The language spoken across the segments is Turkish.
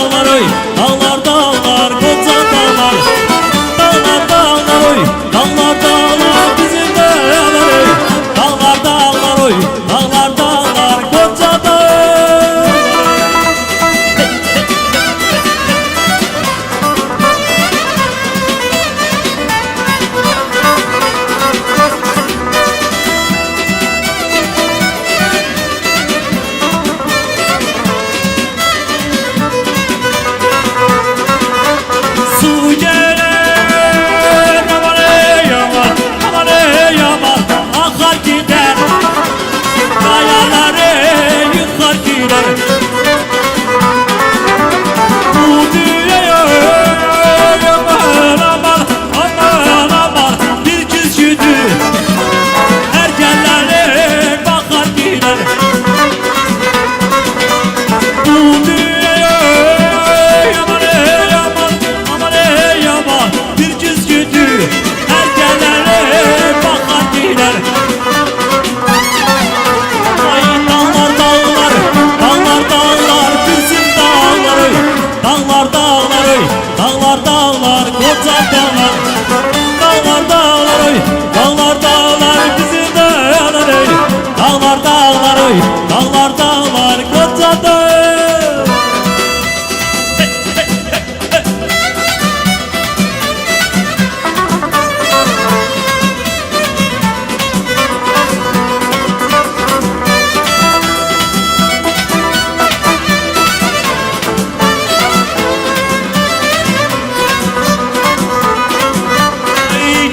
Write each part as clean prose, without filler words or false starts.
dağlar oy, dağlar dağlar koca dağlar. Dağlar dağlar oy, dağlar dağlar bizim dağlar oy. Dağlar dağlar oy, dağlar dağlar koca dağlar. Su gelir aman ey aman, aman ey aman, akar gider. Kayaları yıkar gider. Bu dünyaya aman aman, aman aman, bir küsküdü erkenlere bakar gider. Bu dünyaya aman ey aman, aman ey aman, bir küsküdü erkenlere bakar gider. Ay dağlar dağlar, dağlar dağlar bizim dağlar oy. Dağlar dağlar oy, dağlar dağlar koca dağlar. Dağlar dağlar oy, dağlar dağlar bizim dağlar oy. Dağlar dağlar oy, dağlar dağlar koca dağlar.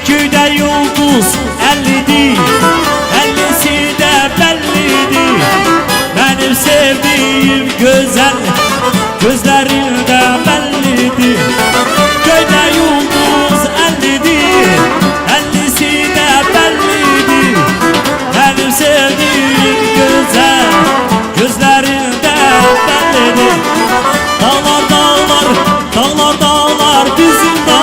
Köyde yıldız 50'di, 50'si de belliydi. Benim sevdiğim güzel, gözlerinde belliydi. Köyde yıldız 50'di, 50'si de belliydi. Benim sevdiğim güzel, gözlerinde belliydi. Dağlar dağlar, dağlar dağlar bizim dağlar.